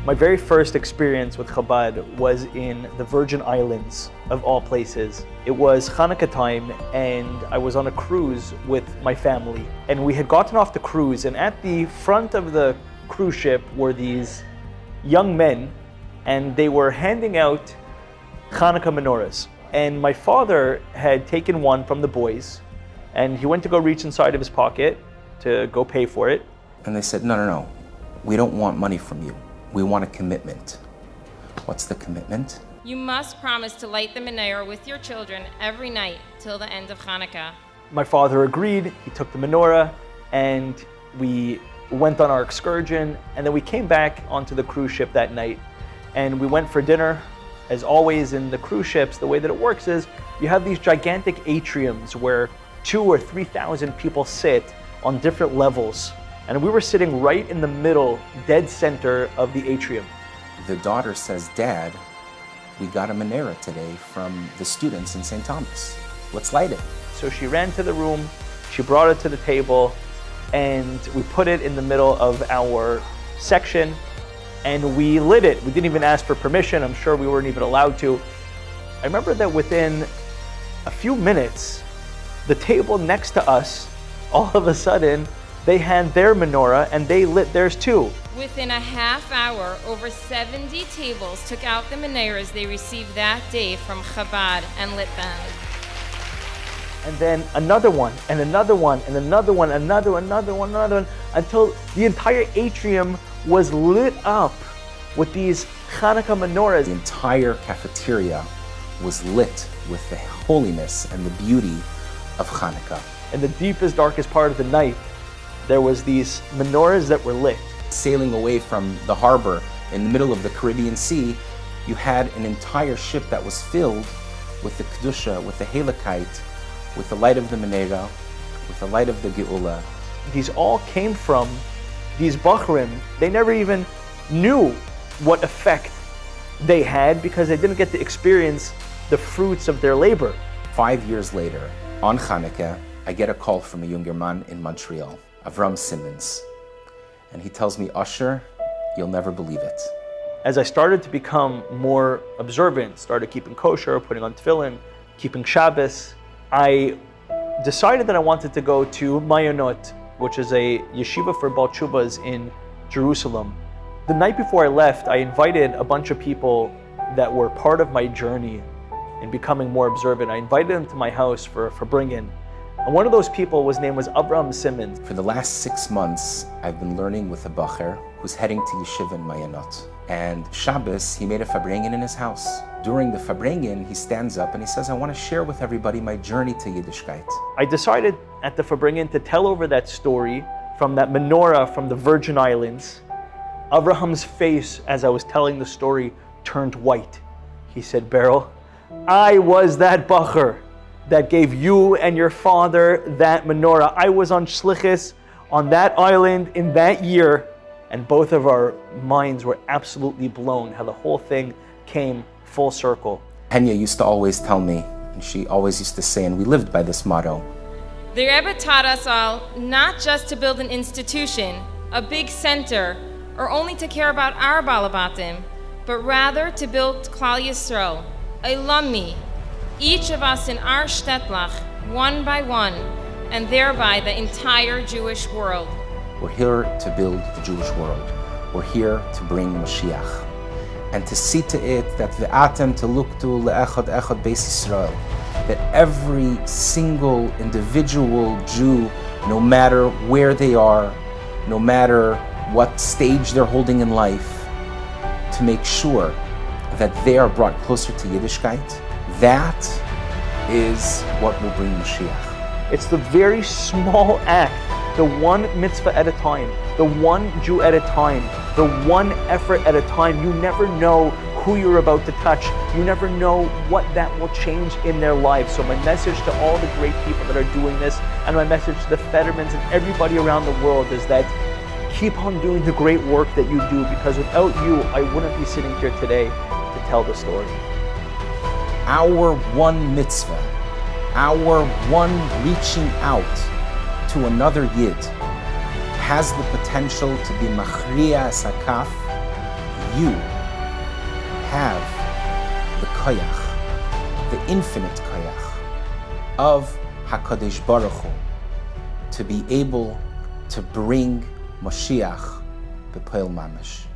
My very first experience with Chabad was in the Virgin Islands, of all places. It was Hanukkah time, and I was on a cruise with my family. And we had gotten off the cruise, and at the front of the cruise ship were these young men, and they were handing out Hanukkah menorahs. And my father had taken one from the boys, and he went to go reach inside of his pocket to go pay for it. And they said, no, we don't want money from you. We want a commitment. What's the commitment? You must promise to light the menorah with your children every night till the end of Hanukkah. My father agreed. He took the menorah, and we went on our excursion, and then we came back onto the cruise ship that night, and we went for dinner. As always in the cruise ships, the way that it works is you have these gigantic atriums where 2,000 or 3,000 people sit on different levels. And we were sitting right in the middle, dead center of the atrium. The daughter says, Dad, we got a menorah today from the students in St. Thomas. Let's light it. So she ran to the room, she brought it to the table, and we put it in the middle of our section, and we lit it. We didn't even ask for permission. I'm sure we weren't even allowed to. I remember that within a few minutes, the table next to us, all of a sudden, they had their menorah and they lit theirs too. Within a half hour, over 70 tables took out the menorahs they received that day from Chabad and lit them. And then another one, and another one, and another one, another one, until the entire atrium was lit up with these Hanukkah menorahs. The entire cafeteria was lit with the holiness and the beauty of Hanukkah. In the deepest, darkest part of the night, there was these menorahs that were lit. Sailing away from the harbor in the middle of the Caribbean Sea, you had an entire ship that was filled with the Kedusha, with the Halakite, with the light of the menorah, with the light of the Geula. These all came from these Bachrim. They never even knew what effect they had because they didn't get to experience the fruits of their labor. 5 years later, on Hanukkah, I get a call from a younger man in Montreal, Avram Simmons. And he tells me, Usher, you'll never believe it. As I started to become more observant, started keeping kosher, putting on tefillin, keeping Shabbos, I decided that I wanted to go to Mayonot, which is a yeshiva for Baal Teshuvas in Jerusalem. The night before I left, I invited a bunch of people that were part of my journey in becoming more observant. I invited them to my house for bring-in. And one of those people was Avram Simmons. For the last 6 months, I've been learning with a bacher who's heading to yeshiva in Mayonot. And Shabbos, he made a farbrengen in his house. During the farbrengen, he stands up and he says, I want to share with everybody my journey to Yiddishkeit. I decided at the farbrengen to tell over that story from that menorah from the Virgin Islands. Avraham's face, as I was telling the story, turned white. He said, Beryl, I was that bacher that gave you and your father that menorah. I was on shlichus on that island in that year, and both of our minds were absolutely blown how the whole thing came full circle. Henya used to always tell me, and she always used to say, and we lived by this motto, The Rebbe taught us all not just to build an institution, a big center, or only to care about our balabatim, but rather to build Klal Yisrael, a lummi, each of us in our shtetlach, one by one, and thereby the entire Jewish world. We're here to build the Jewish world. We're here to bring Mashiach. And to see to it that ve'atem teluktu le'echad echad beis Yisrael, that every single individual Jew, no matter where they are, no matter what stage they're holding in life, to make sure that they are brought closer to Yiddishkeit, that is what will bring Mashiach. It's the very small act, the one mitzvah at a time, the one Jew at a time, the one effort at a time. You never know who you're about to touch. You never know what that will change in their lives. So my message to all the great people that are doing this, and my message to the Fettermans and everybody around the world is that keep on doing the great work that you do, because without you, I wouldn't be sitting here today to tell the story. Our one mitzvah, our one reaching out to another Yid has the potential to be machriya sakaf you have the koyach, the infinite koyach of HaKadosh Baruch Hu to be able to bring Moshiach b'poel mamish.